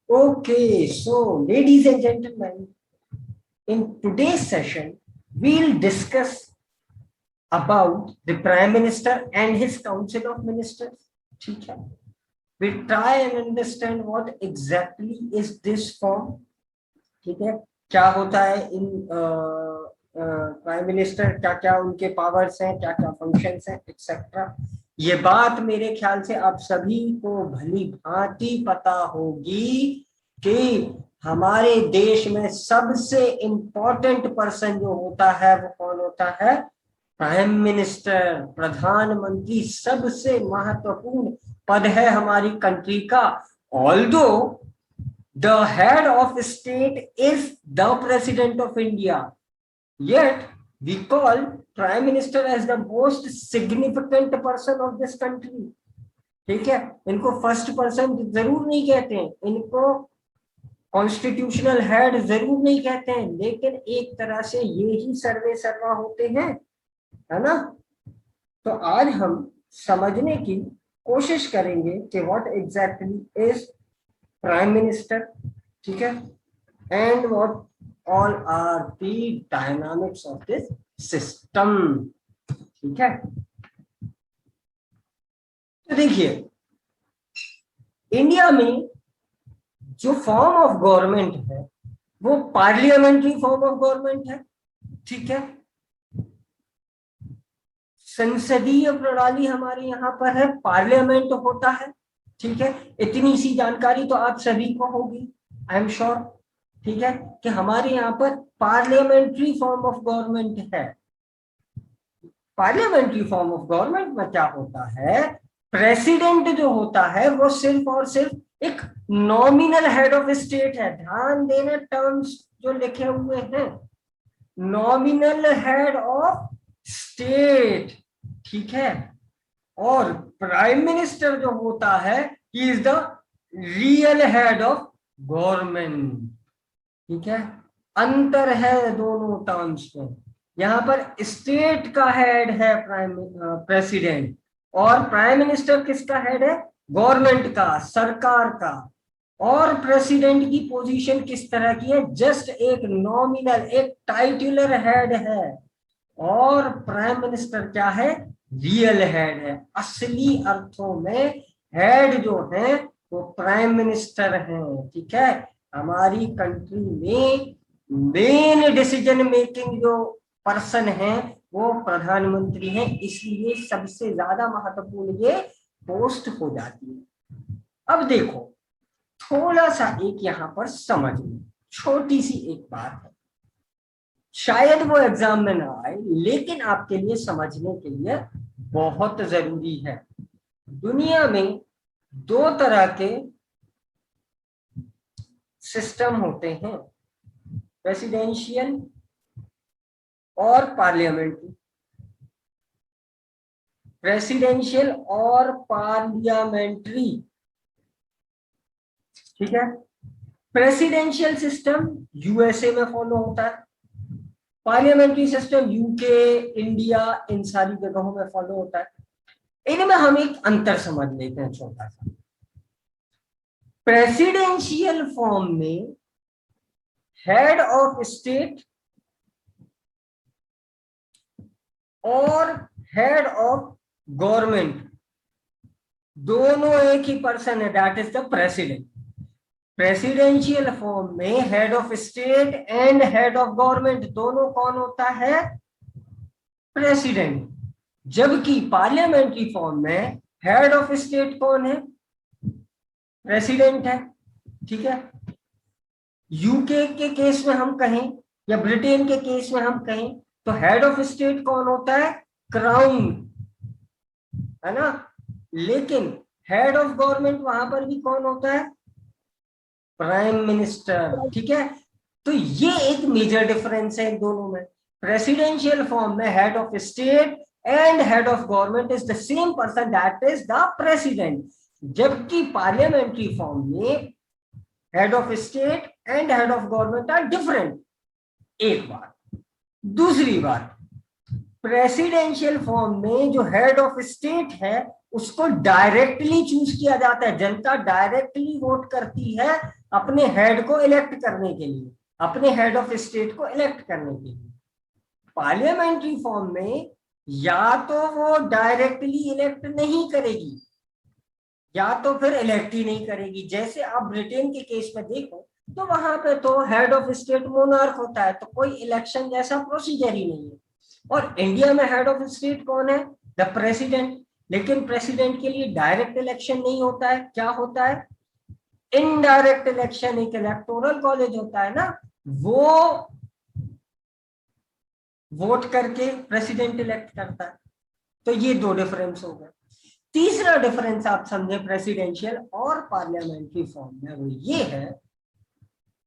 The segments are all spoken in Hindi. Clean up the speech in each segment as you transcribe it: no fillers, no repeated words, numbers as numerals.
Okay, so ladies and gentlemen, in today's session, we'll discuss about the Prime Minister and his Council of Ministers. ठीक है? We'll try and understand what exactly is this form. ठीक है? क्या होता है इन प्राइम मिनिस्टर, क्या क्या उनके पावर्स हैं, क्या क्या फंक्शंस हैं, एक्सेट्रा. ये बात मेरे ख्याल से आप सभी को भली भांति पता होगी कि हमारे देश में सबसे इम्पोर्टेंट पर्सन जो होता है वो कौन होता है? प्राइम मिनिस्टर, प्रधानमंत्री सबसे महत्वपूर्ण पद है हमारी कंट्री का. Although the head of state is the president of India, yet we call prime minister as the most significant person of this country. ठीक है, इनको फर्स्ट पर्सन जरूर नहीं कहते हैं, इनको कॉन्स्टिट्यूशनल हेड जरूर नहीं कहते हैं, लेकिन एक तरह से ये ही सर्वे सर्वा होते हैं, है ना. तो आज हम समझने की कोशिश करेंगे कि what exactly is prime minister, ठीक है, and what all are the dynamics of this system. ठीक है, तो देखिए इंडिया में जो फॉर्म ऑफ गवर्नमेंट है वो पार्लियामेंट्री फॉर्म ऑफ गवर्नमेंट है. ठीक है, संसदीय प्रणाली हमारे यहाँ पर है, पार्लियामेंट होता है. ठीक है, इतनी सी जानकारी तो आप सभी को होगी, आई एम श्योर. ठीक है, कि हमारे यहाँ पर पार्लियामेंट्री फॉर्म ऑफ गवर्नमेंट है. पार्लियामेंट्री फॉर्म ऑफ गवर्नमेंट में क्या होता है? प्रेसिडेंट जो होता है वो सिर्फ और सिर्फ एक नॉमिनल हेड ऑफ स्टेट है. ध्यान देना, टर्म्स जो लिखे हुए हैं, नॉमिनल हेड ऑफ स्टेट. ठीक है, और प्राइम मिनिस्टर जो होता है he is the real head of government. ठीक है, अंतर है दोनों टर्म्स में. यहां पर स्टेट का हेड है प्रेसिडेंट, और प्राइम मिनिस्टर किसका हेड है? गवर्नमेंट का, सरकार का. और प्रेसिडेंट की पोजीशन किस तरह की है? जस्ट एक नॉमिनल, एक टाइटुलर हेड है. और प्राइम मिनिस्टर क्या है? रियल हेड है. असली अर्थों में हेड जो है वो प्राइम मिनिस्टर है. ठीक है, हमारी कंट्री में मेन डिसीजन मेकिंग जो पर्सन है वो प्रधानमंत्री है, इसलिए सबसे ज्यादा महत्वपूर्ण ये पोस्ट हो जाती है. अब देखो, थोड़ा सा एक यहां पर समझ लो, छोटी सी एक बात है, शायद वो एग्जाम में ना आए, लेकिन आपके लिए समझने के लिए बहुत जरूरी है. दुनिया में दो तरह के सिस्टम होते हैं, प्रेसिडेंशियल और पार्लियामेंट्री. प्रेसिडेंशियल और पार्लियामेंट्री. ठीक है, प्रेसिडेंशियल सिस्टम यूएसए में फॉलो होता है, पार्लियामेंट्री सिस्टम यूके, इंडिया, इन सारी जगहों में फॉलो होता है. इनमें हम एक अंतर समझ लेते हैं छोटा सा. प्रेसिडेंशियल फॉर्म में हेड ऑफ स्टेट और हेड ऑफ गवर्नमेंट दोनों एक ही पर्सन है, that is the president. Presidential form में head of state and head of government दोनों कौन होता है? प्रेसिडेंट. जबकि पार्लियामेंट्री फॉर्म में हेड ऑफ स्टेट कौन है? प्रेसिडेंट है. ठीक है, यूके के केस में हम कहें या ब्रिटेन के केस में हम कहें तो हेड ऑफ स्टेट कौन होता है? क्राउन, है ना. लेकिन हेड ऑफ गवर्नमेंट वहां पर भी कौन होता है? Prime minister. ठीक है, तो ये एक मेजर डिफरेंस है इन दोनों में. प्रेसिडेंशियल फॉर्म में head of state and head of government is the same person, that is the president. जबकि पार्लियामेंट्री फॉर्म में head of state and head of government are different. एक बात. दूसरी बात, प्रेसिडेंशियल फॉर्म में जो हेड ऑफ स्टेट है उसको डायरेक्टली चूज किया जाता है। जनता डायरेक्टली वोट करती है अपने हेड को इलेक्ट करने के लिए, अपने हेड ऑफ स्टेट को इलेक्ट करने के लिए। पार्लियामेंट्री फॉर्म में या तो वो डायरेक्टली इलेक्ट नहीं करेगी या तो फिर इलेक्ट ही नहीं करेगी। जैसे आप ब्रिटेन के केस में देखो तो वहां पे तो हेड ऑफ स्टेट मोनार्क होता है, तो कोई इलेक्शन जैसा प्रोसीजर ही नहीं है। और इंडिया में हेड ऑफ स्टेट कौन है? The president. लेकिन प्रेसिडेंट के लिए डायरेक्ट इलेक्शन नहीं होता है, क्या होता है? Indirect election. एक इलेक्टोरल कॉलेज होता है ना, वो वोट करके प्रेसिडेंट इलेक्ट करता है। तो ये दो डिफरेंस हो गए। तीसरा डिफरेंस आप समझे प्रेसिडेंशियल और पार्लियामेंट्री फॉर्म में, वो ये है,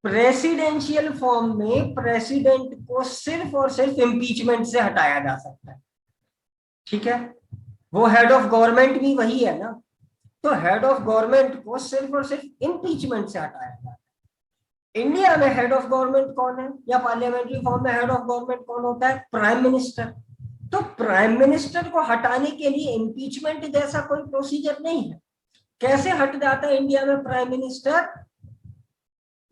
प्रेसिडेंशियल फॉर्म में प्रेसिडेंट को सिर्फ और सिर्फ इम्पीचमेंट से हटाया जा सकता है। ठीक है, वो हेड ऑफ गवर्नमेंट भी वही है ना, तो हेड ऑफ गवर्नमेंट को सिर्फ और सिर्फ इम्पीचमेंट से हटाया जाता है। इंडिया में हेड ऑफ गवर्नमेंट कौन है, या पार्लियामेंट्री फॉर्म में हेड ऑफ गवर्नमेंट कौन होता है? Prime minister. तो प्राइम मिनिस्टर को हटाने के लिए इम्पीचमेंट जैसा कोई प्रोसीजर नहीं है। कैसे हट जाता है इंडिया में प्राइम मिनिस्टर?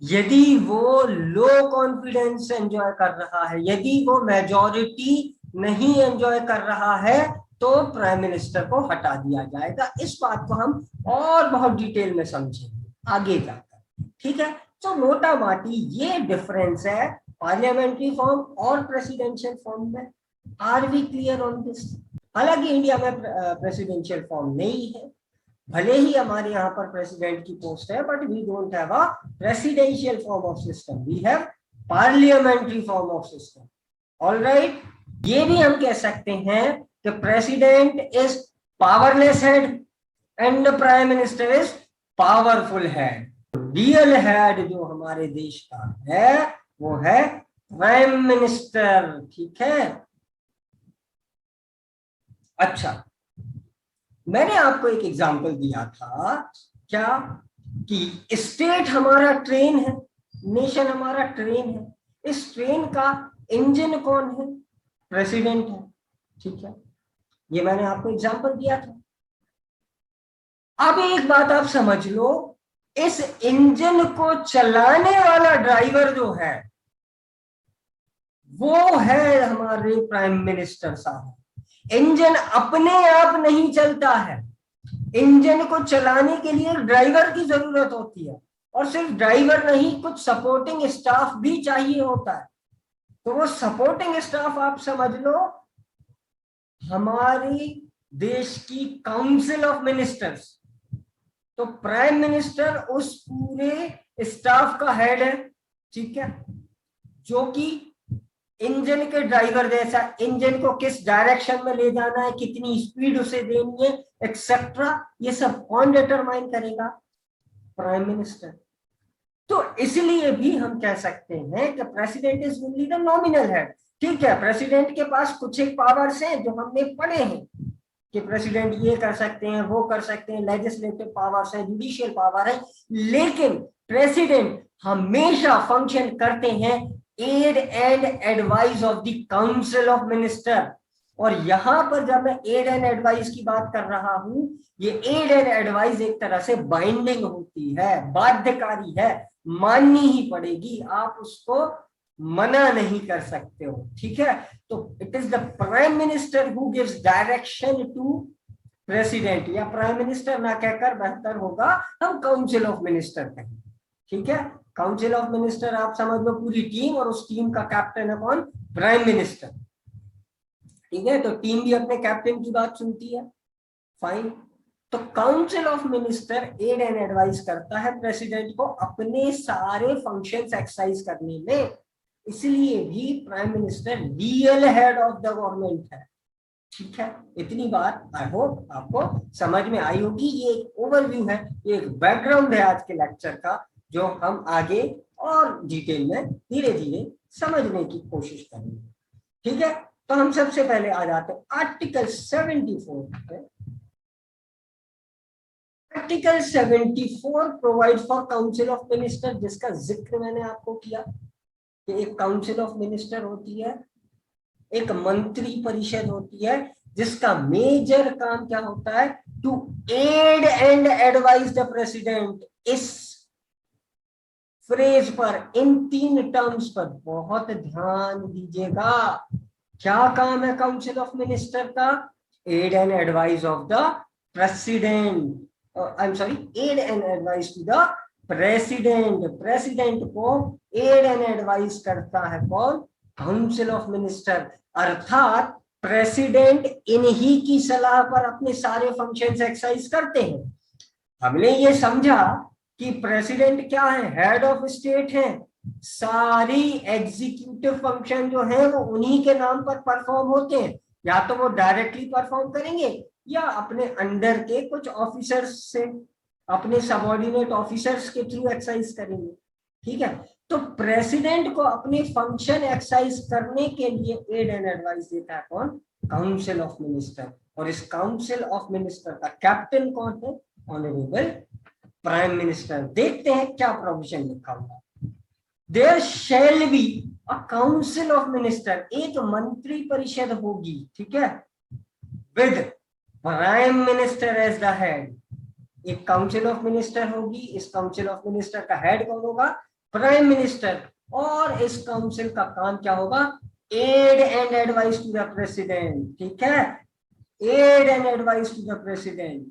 यदि वो लो कॉन्फिडेंस एंजॉय कर रहा है, यदि वो मेजॉरिटी नहीं एंजॉय कर रहा है, तो प्राइम मिनिस्टर को हटा दिया जाएगा। इस बात को हम और बहुत डिटेल में समझेंगे आगे जाकर। ठीक है, तो मोटा माटी ये डिफरेंस है पार्लियामेंट्री फॉर्म और प्रेसिडेंशियल फॉर्म में। Are we clear on this? हालांकि इंडिया में प्रेसिडेंशियल फॉर्म नहीं है, भले ही हमारे यहाँ पर प्रेसिडेंट की पोस्ट है, but we don't have a presidential form of system, we have parliamentary form of system. Alright, ये भी हम कह सकते हैं कि president is powerless head and prime minister is powerful head. Real head जो हमारे देश का है वो है प्राइम मिनिस्टर। ठीक है, अच्छा, मैंने आपको एक एग्जांपल दिया था क्या, कि स्टेट हमारा ट्रेन है, नेशन हमारा ट्रेन है, इस ट्रेन का इंजन कौन है? प्रेसिडेंट है। ठीक है, ये मैंने आपको एग्जांपल दिया था। अब एक बात आप समझ लो, इस इंजन को चलाने वाला ड्राइवर जो है वो है हमारे प्राइम मिनिस्टर साहब। इंजन अपने आप नहीं चलता है, इंजन को चलाने के लिए ड्राइवर की जरूरत होती है, और सिर्फ ड्राइवर नहीं, कुछ सपोर्टिंग स्टाफ भी चाहिए होता है। तो वो सपोर्टिंग स्टाफ आप समझ लो हमारी देश की काउंसिल ऑफ मिनिस्टर्स। तो प्राइम मिनिस्टर उस पूरे स्टाफ का हेड है। ठीक है, जो कि इंजन के ड्राइवर जैसा, इंजन को किस डायरेक्शन में ले जाना है, कितनी स्पीड उसे देनी है, एक्सेट्रा, ये सब कौन डिटरमाइन करेगा? Prime minister. तो इसलिए भी हम कह सकते हैं कि president is only the nominal head. ठीक है, प्रेसिडेंट के पास कुछ एक पावर्स हैं जो हमने पढ़े हैं कि प्रेसिडेंट ये कर सकते हैं, वो कर सकते हैं, लेजिस्लेटिव पावर्स है, जुडिशियल पावर है, लेकिन प्रेसिडेंट हमेशा फंक्शन करते हैं aid and advice of the council of minister. और यहां पर जब मैं एड एंड एडवाइस की बात कर रहा हूं, ये एड एंड एडवाइस एक तरह से बाइंडिंग होती है, बाध्यकारी है, माननी ही पड़ेगी, आप उसको मना नहीं कर सकते हो। ठीक है, तो it is the prime minister who gives direction to president, या प्राइम मिनिस्टर ना कहकर बेहतर होगा हम काउंसिल ऑफ मिनिस्टर कहें। ठीक है, काउंसिल ऑफ मिनिस्टर आप समझ लो पूरी टीम, और उस टीम का कैप्टन है कौन? Prime minister. ठीक है, तो टीम भी अपने कैप्टन की बात सुनती है। फाइन, तो council of minister aid and advice करता है प्रेसिडेंट को अपने सारे फंक्शंस एक्सरसाइज करने में। इसलिए भी prime minister real head of the government है। ठीक है, इतनी बात आई होप आपको समझ में आई होगी। ये एक ओवरव्यू है, ये एक बैकग्राउंड है आज के लेक्चर का, जो हम आगे और डिटेल में धीरे धीरे समझने की कोशिश करेंगे। ठीक है, तो हम सबसे पहले आ जाते हैं आर्टिकल 74 पे। Article 74 provide for council of minister, जिसका जिक्र मैंने आपको किया कि एक काउंसिल ऑफ मिनिस्टर होती है, एक मंत्री परिषद होती है, जिसका मेजर काम क्या होता है? To aid and advise the president. इस फ्रेज पर, इन 3 टर्म्स पर बहुत ध्यान दीजिएगा। क्या काम है काउंसिल ऑफ मिनिस्टर का? Aid and advice of the president. I am sorry, aid and advice to the president. President को एड एंड एडवाइस करता है कौन? Council of minister. अर्थात प्रेसिडेंट इन्हीं की सलाह पर अपने सारे फंक्शंस एक्सरसाइज करते हैं। हमने ये समझा कि प्रेसिडेंट क्या है? हेड ऑफ स्टेट है। सारी एग्जीक्यूटिव फंक्शन जो है वो उन्हीं के नाम पर परफॉर्म होते हैं। या तो वो डायरेक्टली परफॉर्म करेंगे या अपने अंडर के कुछ ऑफिसर्स से, अपने सबऑर्डिनेट ऑफिसर्स के थ्रू एक्सरसाइज करेंगे। ठीक है, तो प्रेसिडेंट को अपने फंक्शन एक्सरसाइज करने के लिए एड एंड एडवाइस देता है कौन? Council of minister. और इस काउंसिल ऑफ मिनिस्टर का कैप्टन कौन है? Honourable prime minister. देखते हैं क्या प्रोविजन लिखा हुआ। There shall be a council of minister, एक मंत्री परिषद होगी, ठीक है, with prime minister as the head. एक काउंसिल ऑफ मिनिस्टर होगी, इस काउंसिल ऑफ मिनिस्टर का हेड कौन होगा? Prime minister. और इस काउंसिल का काम क्या होगा? Aid and advice to the president. ठीक है, aid and advice to the president.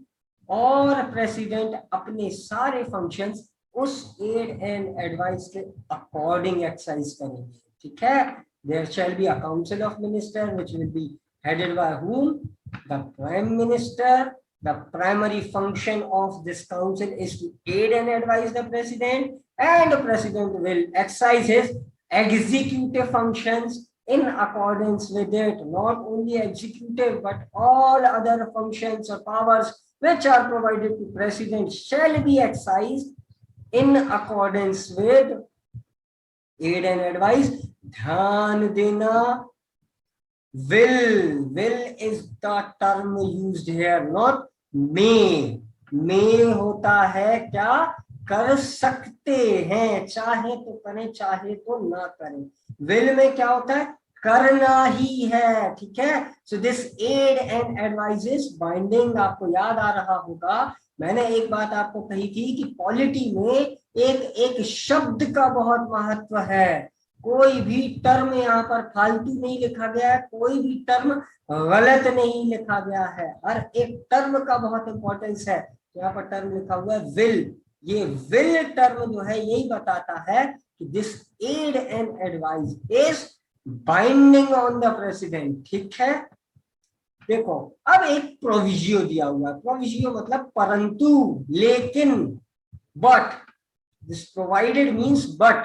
और प्रेसिडेंट अपने सारे फंक्शंस उस एड एंड एडवाइस के अकॉर्डिंग एक्सरसाइज करेंगे। ठीक है, there shall be a council of minister which will be headed by whom? The prime minister. The primary function of this council is to aid and advise the president, and the president will exercise his executive functions in accordance with it. Not only executive but all other functions or powers which are provided to president shall be exercised in accordance with aid and advice. ध्यान देना, will is the term used here, not may. may होता है क्या? कर सकते हैं, चाहे तो करें चाहे तो ना करें। will में क्या होता है? करना ही है। ठीक है, so this aid and advice is binding. आपको याद आ रहा होगा, मैंने एक बात आपको कही थी कि पॉलिटी में एक एक शब्द का बहुत महत्व है। कोई भी टर्म यहाँ पर फालतू नहीं लिखा गया है, कोई भी टर्म गलत नहीं लिखा गया है। हर एक टर्म का बहुत इंपॉर्टेंस है। यहाँ पर टर्म लिखा हुआ है विल। ये विल टर्म जो है यही बताता है कि this aid and advice is binding on the president. ठीक है, देखो अब एक प्रोविजियो दिया हुआ है। प्रोविजियो मतलब परंतु, लेकिन, but. This provided means but.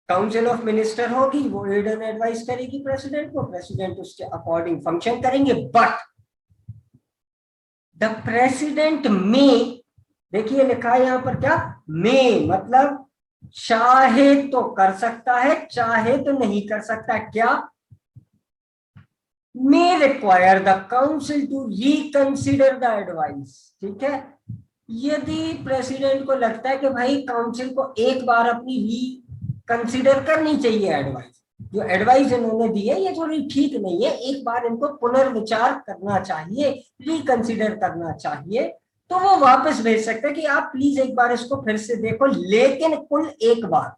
Council of minister होगी, वो एड एंड एडवाइस करेगी प्रेसिडेंट को, प्रेसिडेंट उसके अकॉर्डिंग फंक्शन करेंगे। बट द प्रेसिडेंट में, देखिए लिखा है यहां पर क्या? में मतलब चाहे तो कर सकता है, चाहे तो नहीं कर सकता। क्या? may require the council to reconsider the advice। ठीक है, यदि प्रेसिडेंट को लगता है कि भाई काउंसिल को एक बार अपनी रिकंसिडर करनी चाहिए, एडवाइस, जो एडवाइस इन्होंने दी है ये थोड़ी ठीक नहीं है, एक बार इनको पुनर्विचार करना चाहिए, रिकंसिडर करना चाहिए, तो वो वापस भेज सकते हैं कि आप प्लीज एक बार इसको फिर से देखो, लेकिन कुल एक बार।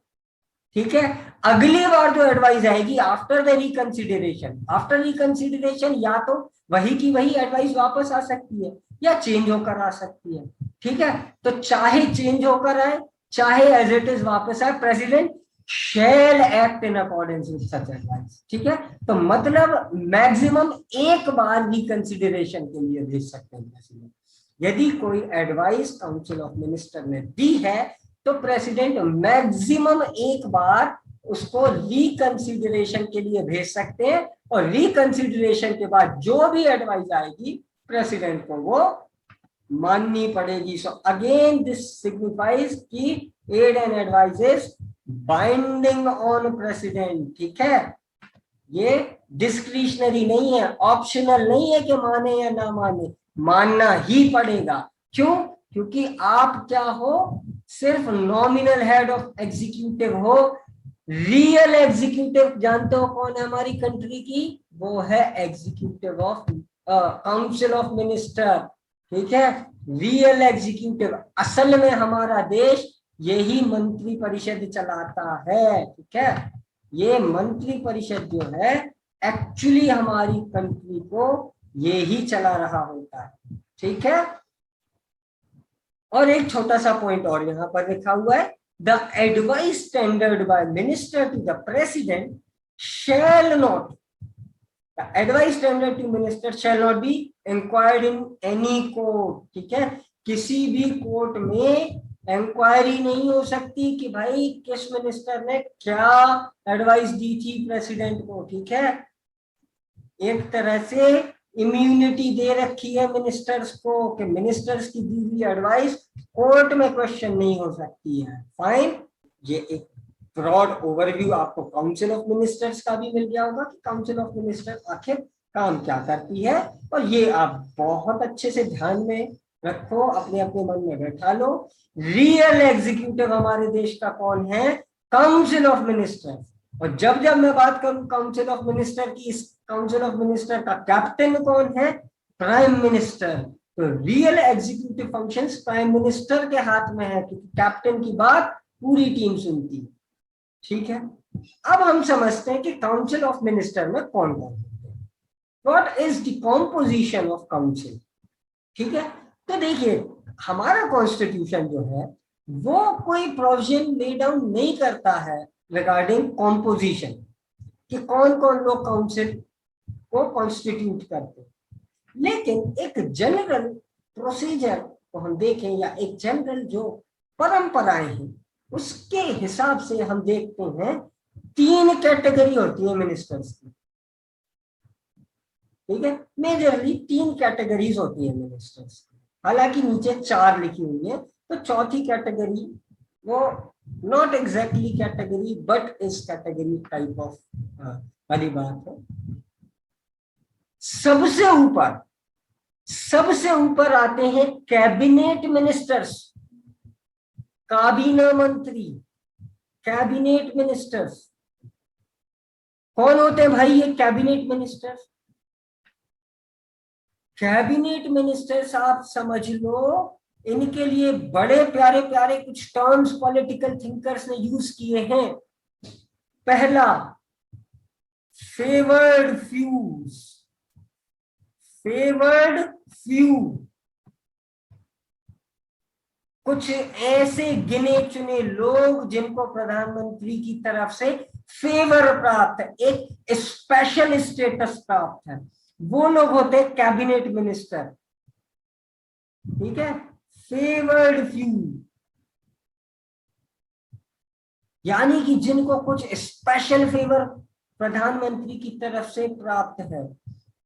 ठीक है, अगली बार जो एडवाइस आएगी after the reconsideration, after reconsideration या तो वही की वही एडवाइस वापस आ सकती है या चेंज होकर आ सकती है। ठीक है, तो चाहे चेंज होकर आए चाहे एज इट इज वापस आए, president shell act in accordance with such advice. ठीक है, तो मतलब मैक्सिमम एक बार रिकंसिडरेशन के लिए भेज सकते हैं प्रेसिडेंट। यदि कोई एडवाइस काउंसिल ऑफ मिनिस्टर ने दी है तो प्रेसिडेंट मैक्सिमम एक बार उसको रिकंसिडरेशन के लिए भेज सकते हैं, और रिकंसिडरेशन के बाद जो भी एडवाइस आएगी प्रेसिडेंट को वो माननी पड़ेगी। सो अगेन दिस सिग्निफाइज कि aid and advice is binding on president. ठीक है, ये डिस्क्रिशनरी नहीं है, ऑप्शनल नहीं है कि माने या ना माने, मानना ही पड़ेगा। क्यों? क्योंकि आप क्या हो? सिर्फ नॉमिनल हेड ऑफ एग्जीक्यूटिव हो। रियल एग्जीक्यूटिव जानते हो कौन है हमारी कंट्री की? वो है executive of council of minister, ठीक है, रियल एग्जीक्यूटिव। असल में हमारा देश यही मंत्री परिषद चलाता है, ठीक है। ये मंत्री परिषद जो है एक्चुअली हमारी कंट्री को ये ही चला रहा होता है, ठीक है। और एक छोटा सा पॉइंट और यहां पर लिखा हुआ है, the advice tendered by minister to the president shall not, the advice tendered to minister shall not be inquired in any court, ठीक है। किसी भी कोर्ट में इंक्वायरी नहीं हो सकती कि भाई किस मिनिस्टर ने क्या एडवाइस दी थी प्रेसिडेंट को, ठीक है। एक तरह से इम्यूनिटी दे रखी है मिनिस्टर्स को कि मिनिस्टर्स की दी हुई एडवाइस कोर्ट में क्वेश्चन नहीं हो सकती है। फाइन, ये एक ब्रॉड ओवरव्यू आपको काउंसिल ऑफ मिनिस्टर्स का भी मिल गया होगा कि काउंसिल ऑफ मिनिस्टर आखिर काम क्या करती है, और ये आप बहुत अच्छे से ध्यान में रखो, अपने अपने मन में बैठा लो। रियल एग्जीक्यूटिव हमारे देश का कौन है? Council of ministers. और जब जब मैं बात करूं काउंसिल ऑफ मिनिस्टर की, इस काउंसिल ऑफ मिनिस्टर का कैप्टन कौन है? Prime minister. तो real executive functions prime minister के हाथ में है, क्योंकि कैप्टन की बात पूरी टीम सुनती है, ठीक है। अब हम समझते हैं कि काउंसिल ऑफ मिनिस्टर में कौन कौन होते हैं, what is the composition of council, ठीक है। तो देखिए, हमारा कॉन्स्टिट्यूशन जो है वो कोई प्रोविजन ले डाउन नहीं करता है रिगार्डिंग कॉम्पोजिशन कि कौन कौन लोग काउंसिल को कॉन्स्टिट्यूट करते हैं, लेकिन एक जनरल प्रोसीजर को हम देखें या एक जनरल जो परंपराएं हैं उसके हिसाब से हम देखते हैं 3 कैटेगरी होती है मिनिस्टर्स की, ठीक है। मेजरली 3 कैटेगरीज होती है मिनिस्टर्स की, हालांकि नीचे 4 लिखी हुई है, तो चौथी कैटेगरी वो not exactly category but is category type of वाली बात है। सबसे ऊपर आते हैं कैबिनेट मिनिस्टर्स, काबीना मंत्री, कैबिनेट मिनिस्टर्स। कौन होते हैं भाई ये कैबिनेट मिनिस्टर्स? कैबिनेट मिनिस्टर्स आप समझ लो, इनके लिए बड़े प्यारे प्यारे कुछ टर्म्स पॉलिटिकल थिंकर्स ने यूज किए हैं। पहला, फेवर्ड फ्यूज, फेवर्ड फ्यू, कुछ ऐसे गिने चुने लोग जिनको प्रधानमंत्री की तरफ से फेवर प्राप्त है, एक स्पेशल स्टेटस प्राप्त है, वो लोग होते हैं कैबिनेट मिनिस्टर, ठीक है। फेवर्ड फ्यू यानी कि जिनको कुछ स्पेशल फेवर प्रधानमंत्री की तरफ से प्राप्त है,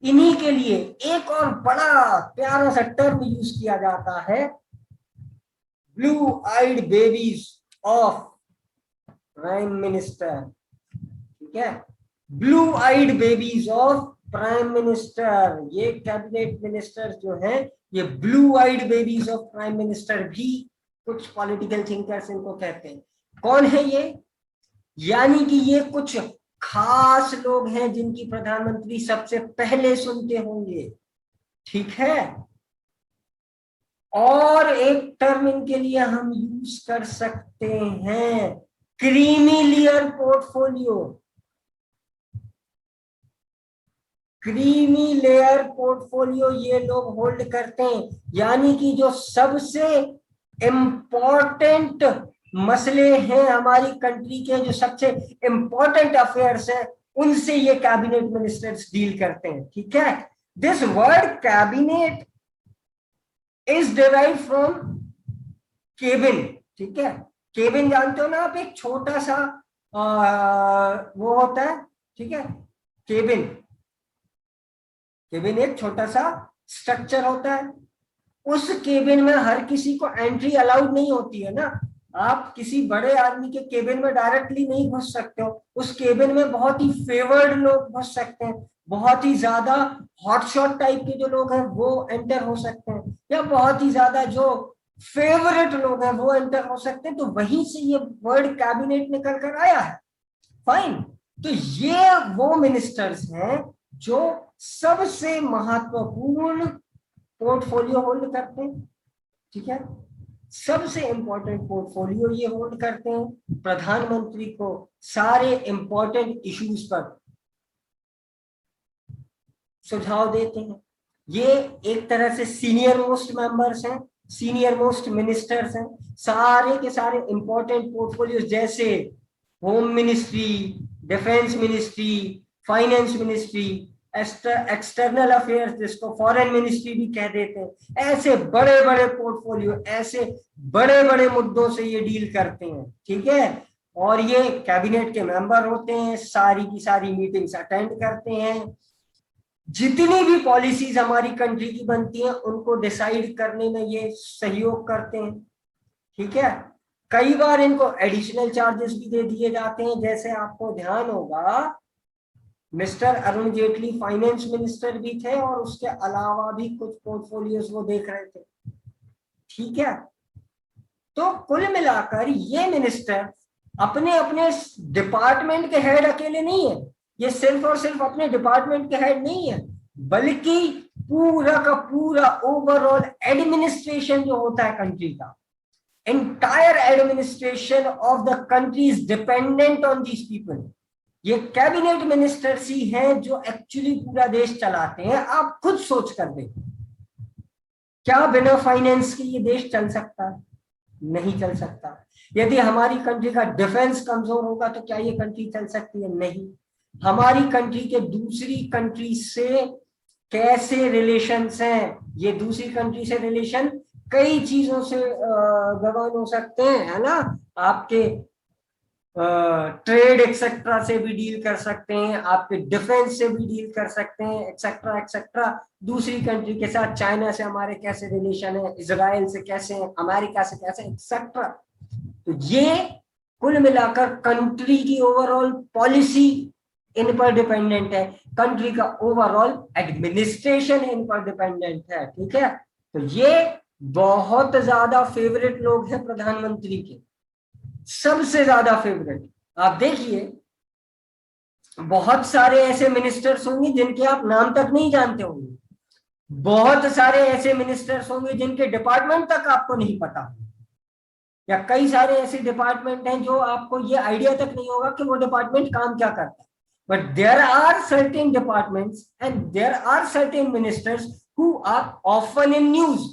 इन्हीं के लिए एक और बड़ा प्यारा सा टर्म यूज किया जाता है, blue eyed babies of prime minister, ठीक है। Blue eyed babies of prime minister, ये कैबिनेट मिनिस्टर जो हैं ये blue eyed babies of prime minister भी कुछ पॉलिटिकल थिंकर्स इनको कहते हैं। कौन है ये? यानी कि ये कुछ खास लोग हैं जिनकी प्रधानमंत्री सबसे पहले सुनते होंगे, ठीक है। और एक टर्म इनके लिए हम यूज कर सकते हैं, creamy layer portfolio, creamy layer portfolio ये लोग होल्ड करते हैं, यानी कि जो सबसे इंपॉर्टेंट मसले हैं हमारी कंट्री के, जो सबसे इंपॉर्टेंट अफेयर्स हैं, उनसे ये कैबिनेट मिनिस्टर्स डील करते हैं, ठीक है। This word cabinet is derive from cabin, ठीक है। केबिन जानते हो ना आप, एक छोटा सा वो होता है, ठीक है। केबिन, केबिन एक छोटा सा स्ट्रक्चर होता है, उस केबिन में हर किसी को एंट्री अलाउड नहीं होती है ना, आप किसी बड़े आदमी के केबिन में डायरेक्टली नहीं घुस सकते हो, उस केबिन में बहुत ही फेवर्ड लोग घुस सकते हैं, बहुत ही ज्यादा हॉटशॉट टाइप के जो लोग हैं वो एंटर हो सकते हैं, या बहुत ही ज्यादा जो फेवरेट लोग हैं वो एंटर हो सकते हैं, तो वहीं से ये वर्ड कैबिनेट निकल कर आया है। फाइन, तो ये वो मिनिस्टर्स हैं जो सबसे महत्वपूर्ण पोर्टफोलियो होल्ड करते हैं, ठीक है, सबसे इंपॉर्टेंट पोर्टफोलियो ये होल्ड करते हैं, प्रधानमंत्री को सारे इंपॉर्टेंट इश्यूज पर सुझाव देते हैं। ये एक तरह से सीनियर मोस्ट मेंबर्स हैं, सीनियर मोस्ट मिनिस्टर्स हैं, सारे के सारे इंपॉर्टेंट पोर्टफोलियो जैसे home ministry, defence ministry, finance ministry, external affairs जिसको फॉरेन मिनिस्ट्री भी कह देते हैं, ऐसे बड़े बड़े पोर्टफोलियो, ऐसे बड़े बड़े मुद्दों से ये डील करते हैं, ठीक है। और ये कैबिनेट के मेंबर होते हैं, सारी की सारी मीटिंग्स अटेंड करते हैं, जितनी भी पॉलिसीज हमारी कंट्री की बनती हैं उनको डिसाइड करने में ये सहयोग करते हैं, ठीक है। कई बार इनको एडिशनल चार्जेस भी दे दिए जाते हैं, जैसे आपको ध्यान होगा mister Arun Jaitley finance minister भी थे और उसके अलावा भी कुछ पोर्टफोलियोज वो देख रहे थे, ठीक है। तो कुल मिलाकर ये मिनिस्टर अपने अपने डिपार्टमेंट के हेड अकेले नहीं है, ये सिर्फ और सिर्फ अपने डिपार्टमेंट के हेड नहीं है, बल्कि पूरा का पूरा ओवरऑल एडमिनिस्ट्रेशन जो होता है कंट्री का, entire administration of the country is dependent on these people. ये कैबिनेट मिनिस्टर्स ही हैं जो एक्चुअली पूरा देश चलाते हैं। आप खुद सोच कर देखो, क्या बिना फाइनेंस के ये देश चल सकता है? नहीं चल सकता। यदि हमारी कंट्री का डिफेंस कमजोर होगा तो क्या ये कंट्री चल सकती है? नहीं। हमारी कंट्री के दूसरी कंट्री से कैसे रिलेशंस हैं, ये दूसरी कंट्री से रिलेशन कई चीजों से गवर्न हो सकते हैं, है ना। आपके ट्रेड एक्सेट्रा से भी डील कर सकते हैं, आपके डिफेंस से भी डील कर सकते हैं, एक्सेट्रा एक्सेट्रा। दूसरी कंट्री के साथ चाइना से हमारे कैसे रिलेशन है, इजराइल से कैसे हैं, अमेरिका से कैसे, एक्सेट्रा। तो ये कुल मिलाकर कंट्री की ओवरऑल पॉलिसी इन पर डिपेंडेंट है, कंट्री का ओवरऑल एडमिनिस्ट्रेशन इन पर डिपेंडेंट है, ठीक है। तो ये बहुत ज्यादा फेवरेट लोग हैं प्रधानमंत्री के, सबसे ज्यादा फेवरेट। आप देखिए बहुत सारे ऐसे मिनिस्टर्स होंगे जिनके आप नाम तक नहीं जानते होंगे, बहुत सारे ऐसे मिनिस्टर्स होंगे जिनके डिपार्टमेंट तक आपको नहीं पता, या कई सारे ऐसे डिपार्टमेंट हैं जो आपको ये आइडिया तक नहीं होगा कि वो डिपार्टमेंट काम क्या करता है। But there are certain departments and there are certain ministers who are often in news,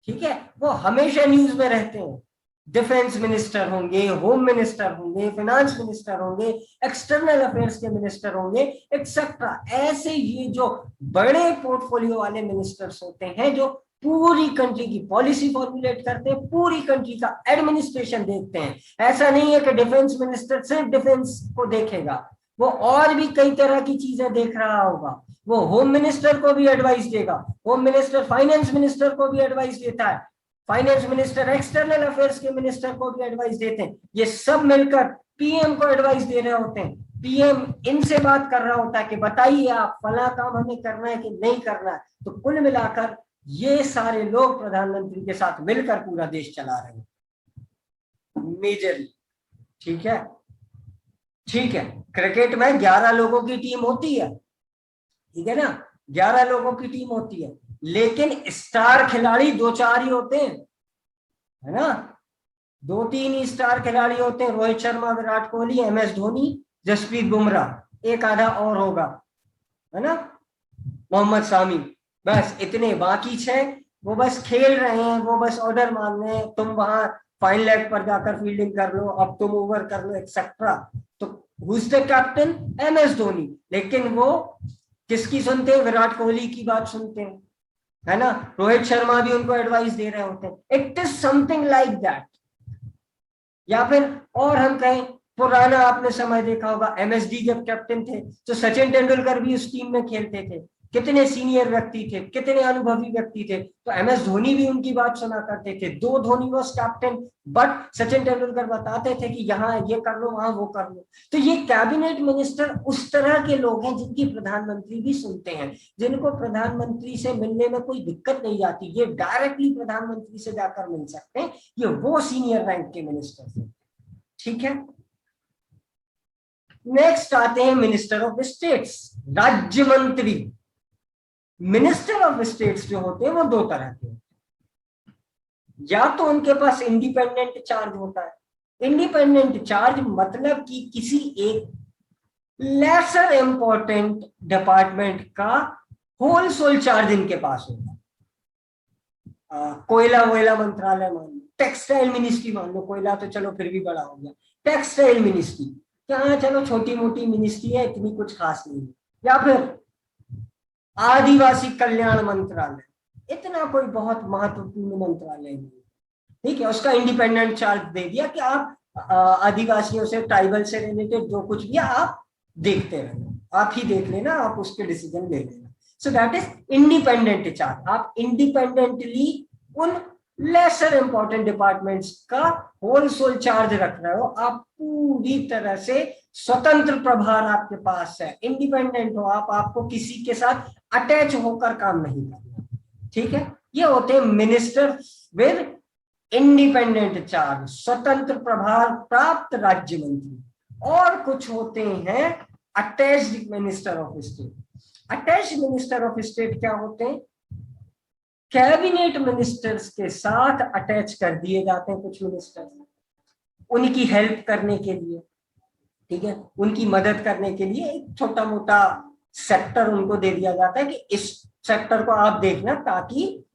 ठीक है, वो हमेशा न्यूज में रहते हैं। डिफेंस मिनिस्टर होंगे, होम मिनिस्टर होंगे, फाइनेंस मिनिस्टर होंगे, एक्सटर्नल अफेयर्स के मिनिस्टर होंगे, एक्सेट्रा। ऐसे ये जो बड़े पोर्टफोलियो वाले मिनिस्टर्स होते हैं जो पूरी कंट्री की पॉलिसी फॉर्मुलेट करते हैं, पूरी कंट्री का एडमिनिस्ट्रेशन देखते हैं। ऐसा नहीं है कि डिफेंस मिनिस्टर सिर्फ डिफेंस को देखेगा, वो और भी कई तरह की चीजें देख रहा होगा। वो होम मिनिस्टर को भी एडवाइस देगा, होम मिनिस्टर फाइनेंस मिनिस्टर को भी एडवाइस देता है, फाइनेंस मिनिस्टर एक्सटर्नल अफेयर्स के मिनिस्टर को भी एडवाइस देते हैं। ये सब मिलकर पीएम को एडवाइस दे रहे होते हैं। पीएम इनसे बात कर रहा होता है कि बताइए आप फला काम हमें करना है कि नहीं करना है। तो कुल मिलाकर ये सारे लोग प्रधानमंत्री के साथ मिलकर पूरा देश चला रहे हैं मेजरली, ठीक है। ठीक है, क्रिकेट में 11 लोगों की टीम होती है, ठीक है ना, 11 लोगों की टीम होती है, लेकिन स्टार खिलाड़ी 2-4 ही होते हैं, है ना। 2-3 ही स्टार खिलाड़ी होते हैं, रोहित शर्मा, विराट कोहली, MS धोनी, जसप्रीत बुमराह, एक आधा और होगा, है ना, मोहम्मद शामी, बस इतने। बाकी 6 वो बस खेल रहे हैं, वो बस ऑर्डर मान रहे हैं, तुम वहां फाइन लेग पर जाकर फील्डिंग कर लो, अब तुम ओवर कर लो, एक्सेट्रा। तो who is the captain? MS Dhoni. लेकिन वो किसकी सुनते हैं? विराट कोहली की बात सुनते हैं, है ना। रोहित शर्मा भी उनको एडवाइस दे रहे होते हैं। It is something like that. या फिर और हम कहें, पुराना आपने समय देखा होगा, MSD जब कैप्टन थे तो सचिन तेंदुलकर भी उस टीम में खेलते थे। कितने सीनियर व्यक्ति थे, कितने अनुभवी व्यक्ति थे, तो MS धोनी भी उनकी बात सुना करते थे। 2 Dhoni was captain, but Sachin Tendulkar बताते थे कि यहाँ ये कर लो, वहां वो कर लो। तो ये कैबिनेट मिनिस्टर उस तरह के लोग हैं जिनकी प्रधानमंत्री भी सुनते हैं, जिनको प्रधानमंत्री से मिलने में कोई दिक्कत नहीं आती, ये डायरेक्टली प्रधानमंत्री से जाकर मिल सकते हैं। ये वो सीनियर रैंक के मिनिस्टर हैं, ठीक है। नेक्स्ट आते हैं मिनिस्टर ऑफ स्टेट्स, राज्य मंत्री। मिनिस्टर ऑफ स्टेट्स जो होते हैं वो दो तरह के होते हैं, या तो उनके पास इंडिपेंडेंट चार्ज होता है। इंडिपेंडेंट चार्ज मतलब कि किसी एक लेसर इंपॉर्टेंट डिपार्टमेंट का होल सोल चार्ज इनके पास होगा। कोयला वोयला मंत्रालय मान लो, टेक्सटाइल मिनिस्ट्री मान लो, कोयला तो चलो फिर भी बड़ा हो गया, टेक्सटाइल मिनिस्ट्री क्या, चलो छोटी मोटी मिनिस्ट्री है, इतनी कुछ खास नहीं है। या फिर आदिवासी कल्याण मंत्रालय, इतना कोई बहुत महत्वपूर्ण मंत्रालय नहीं, ठीक है, उसका इंडिपेंडेंट चार्ज दे दिया कि आप आदिवासियों से, ट्राइबल से रिलेटेड जो कुछ भी आप देखते रहना, आप ही देख लेना, आप उसके डिसीजन ले लेना। So that is independent charge. आप इंडिपेंडेंटली उन लेसर इंपॉर्टेंट डिपार्टमेंट्स का होल सोल चार्ज रख रहे हो, आप पूरी तरह से स्वतंत्र प्रभार आपके पास है, इंडिपेंडेंट हो आप, आपको किसी के साथ अटैच होकर काम नहीं करना, ठीक है। ये होते हैं मिनिस्टर विद इंडिपेंडेंट चार्ज, स्वतंत्र प्रभार प्राप्त राज्य मंत्री। और कुछ होते हैं attached minister of state. Attached minister of state क्या होते हैं, कैबिनेट मिनिस्टर्स के साथ अटैच कर दिए जाते हैं कुछ मिनिस्टर्स, उनकी हेल्प करने के लिए, ठीक है, उनकी मदद करने के लिए एक छोटा मोटा सेक्टर उनको दे दिया जाता है कि इस सेक्टर को आप देखना, ताकि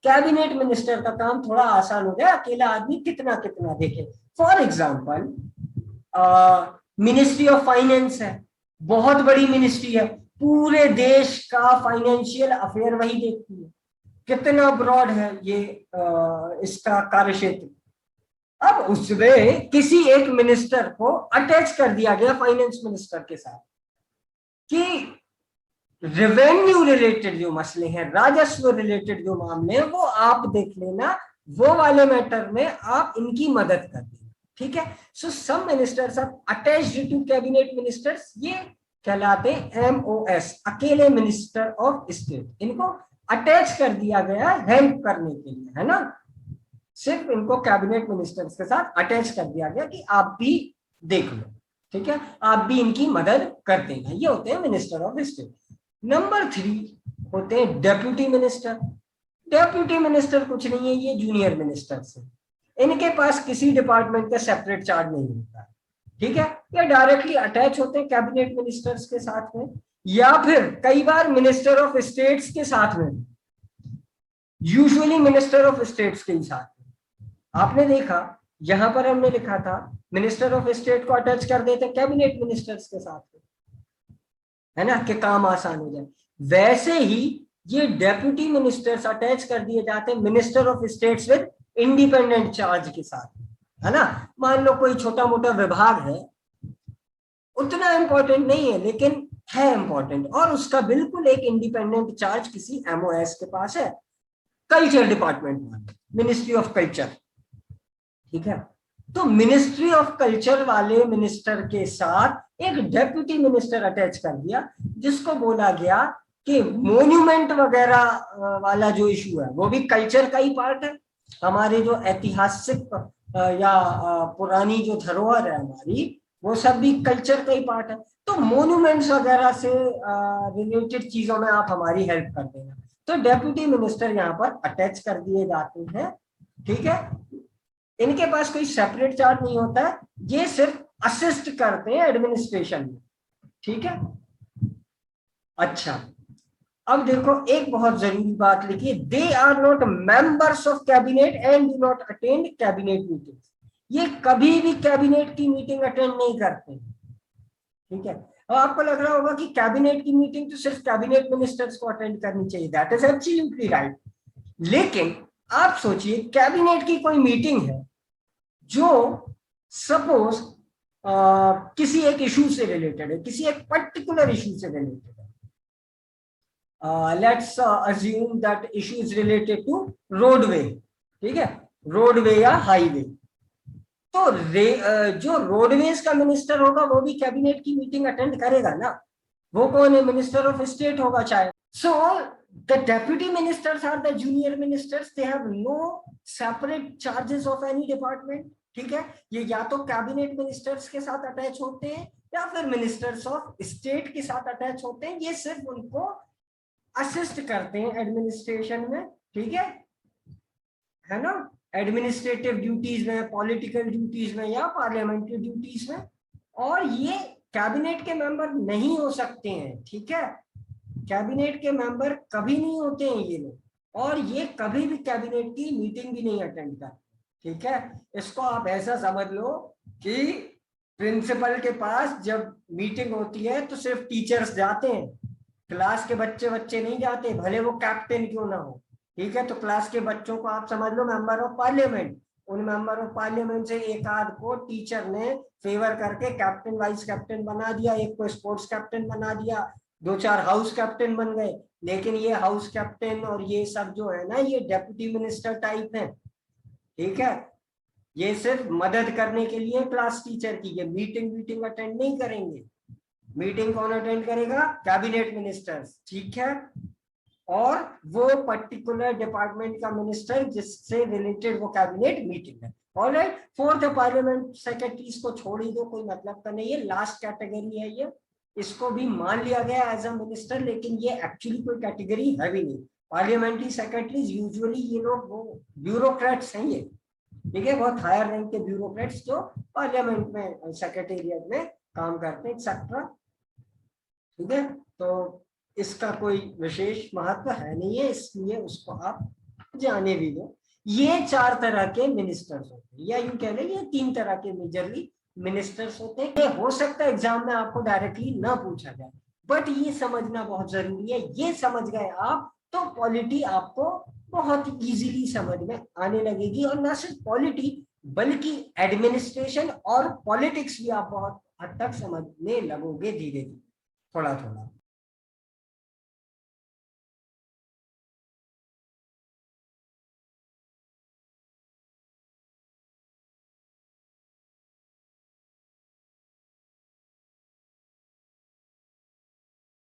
कैबिनेट मिनिस्टर का काम थोड़ा आसान हो जाए, अकेला आदमी कितना कितना देखे। For example ministry of finance है, बहुत बड़ी मिनिस्ट्री है, पूरे देश का फाइनेंशियल अफेयर वही देखती है, कितना ब्रॉड है ये इसका कार्य क्षेत्र। अब उसमें किसी एक मिनिस्टर को अटैच कर दिया गया फाइनेंस मिनिस्टर के साथ कि रेवेन्यू रिलेटेड जो मसले हैं, राजस्व रिलेटेड जो मामले हैं, वो आप देख लेना, वो वाले मैटर में आप इनकी मदद कर देना, ठीक है। So some ministers are attached to cabinet ministers, ये कहलाते हैं MOS, अकेले मिनिस्टर ऑफ स्टेट। इनको अटैच कर दिया गया हेल्प करने के लिए, है ना, सिर्फ इनको कैबिनेट मिनिस्टर्स के साथ अटैच कर दिया गया कि आप भी देख लो, ठीक है, आप भी इनकी मदद कर देना। ये होते हैं मिनिस्टर ऑफ स्टेट। नंबर 3 होते हैं डेप्यूटी मिनिस्टर। डेप्यूटी मिनिस्टर कुछ नहीं है, ये जूनियर मिनिस्टर्स है, इनके पास किसी डिपार्टमेंट का सेपरेट चार्ज नहीं होता, ठीक है, ये डायरेक्टली अटैच होते हैं कैबिनेट मिनिस्टर्स के साथ में, या फिर कई बार मिनिस्टर ऑफ स्टेट्स के साथ में, यूजुअली मिनिस्टर ऑफ स्टेट्स के ही साथ में। आपने देखा यहां पर हमने लिखा था मिनिस्टर ऑफ स्टेट को अटैच कर देते कैबिनेट मिनिस्टर्स के साथ में, है ना, कि काम आसान हो जाए। वैसे ही ये डेप्यूटी मिनिस्टर्स अटैच कर दिए जाते हैं minister of states with independent charge के साथ, है ना। मान लो कोई छोटा मोटा विभाग है, उतना इंपॉर्टेंट नहीं है लेकिन है इंपॉर्टेंट, और उसका बिल्कुल एक इंडिपेंडेंट चार्ज किसी MOS के पास है, culture department, ministry of culture, ठीक है। तो मिनिस्ट्री ऑफ कल्चर वाले मिनिस्टर के साथ एक डेप्यूटी मिनिस्टर अटैच कर दिया, जिसको बोला गया कि मोन्यूमेंट वगैरह वाला जो इशू है वो भी कल्चर का ही पार्ट है, हमारे जो ऐतिहासिक या पुरानी जो धरोहर है हमारी, वो सब भी कल्चर का ही पार्ट है। तो मोन्यूमेंट्स वगैरह से रिलेटेड चीजों में आप हमारी हेल्प कर देना। तो डेप्यूटी मिनिस्टर यहाँ पर अटैच कर दिए जाते हैं, ठीक है। इनके पास कोई सेपरेट चार्ज नहीं होता है, ये सिर्फ असिस्ट करते हैं एडमिनिस्ट्रेशन में, ठीक है। अच्छा, अब देखो एक बहुत जरूरी बात लिखिए, they are not members of cabinet and do not attend cabinet meeting. ये कभी भी कैबिनेट की मीटिंग अटेंड नहीं करते, ठीक है। अब आपको लग रहा होगा कि कैबिनेट की मीटिंग तो सिर्फ कैबिनेट मिनिस्टर्स को अटेंड करनी चाहिए, दैट इज एब्सोल्युटली राइट। लेकिन आप सोचिए कैबिनेट की कोई मीटिंग है जो सपोज किसी एक इशू से रिलेटेड है, किसी एक पर्टिकुलर इशू से रिलेटेड है, let's assume that issue is related to roadway, ठीक है, रोडवे या हाईवे। तो जो रोडवेज का मिनिस्टर होगा वो भी कैबिनेट की मीटिंग अटेंड करेगा ना, वो कौन है, मिनिस्टर ऑफ स्टेट होगा शायद। So the deputy ministers are the junior ministers, they have no separate charges of any department, ठीक है, ये या तो कैबिनेट मिनिस्टर्स के साथ अटैच होते हैं या फिर मिनिस्टर्स ऑफ स्टेट के साथ अटैच होते हैं। ये सिर्फ उनको असिस्ट करते हैं एडमिनिस्ट्रेशन में, ठीक है ना, एडमिनिस्ट्रेटिव ड्यूटीज में, पॉलिटिकल ड्यूटीज में या पार्लियामेंट्री ड्यूटीज में। और ये कैबिनेट के मेंबर नहीं हो सकते हैं, ठीक है, कैबिनेट के मेंबर कभी नहीं होते हैं ये लोग, और ये कभी भी कैबिनेट की मीटिंग भी नहीं अटेंड करते, ठीक है। इसको आप ऐसा समझ लो कि प्रिंसिपल के पास जब मीटिंग होती है तो सिर्फ टीचर्स जाते हैं, क्लास के बच्चे नहीं जाते, भले वो कैप्टन क्यों ना हो, ठीक है। तो क्लास के बच्चों को आप समझ लो मेंबर ऑफ पार्लियामेंट, उन मेंबर ऑफ पार्लियामेंट से एक आध को टीचर ने फेवर करके कैप्टन वाइस कैप्टन बना दिया, एक को स्पोर्ट्स कैप्टन बना दिया, दो चार हाउस कैप्टन बन गए। लेकिन ये हाउस कैप्टन और ये सब जो है ना, ये डेप्यूटी मिनिस्टर टाइप है, ठीक है। ये सिर्फ मदद करने के लिए क्लास टीचर की, ये मीटिंग अटेंड नहीं करेंगे। मीटिंग कौन अटेंड करेगा? कैबिनेट मिनिस्टर्स, ठीक है। और वो पर्टिकुलर डिपार्टमेंट का मिनिस्टर जिससे रिलेटेड वो कैबिनेट मीटिंग है। ऑलराइट, फोर्थ पार्लियामेंट सेक्रेटरीज को छोड़ ही दो, कोई मतलब का नहीं है, लास्ट कैटेगरी है ये, इसको भी मान लिया गया एज अ मिनिस्टर, लेकिन ये एक्चुअली कोई कैटेगरी है भी नहीं। पार्लियामेंट्री सेक्रेटरीज यूजुअली ये लोग वो ब्यूरोक्रेट्स हैं, ये ठीक है, बहुत हायर रैंक के ब्यूरोक्रेट्स जो पार्लियामेंट में सेक्रेटेरिएट में काम करते हैं एक्सेट्रा, ठीक है। तो इसका कोई विशेष महत्व है नहीं है, इसलिए उसको आप जाने भी दो। ये चार तरह के मिनिस्टर्स होते हैं, या यूं कह लें ये तीन तरह के मेजरली मिनिस्टर्स होते हैं। ये हो सकता है एग्जाम में आपको डायरेक्टली ना पूछा जाए, बट ये समझना बहुत जरूरी है। ये समझ गए आप तो पॉलिटी आपको बहुत इजीली समझ में आने लगेगी, और ना सिर्फ पॉलिटी बल्कि एडमिनिस्ट्रेशन और पॉलिटिक्स भी आप बहुत हद तक समझने लगोगे धीरे धीरे, थोड़ा थोड़ा।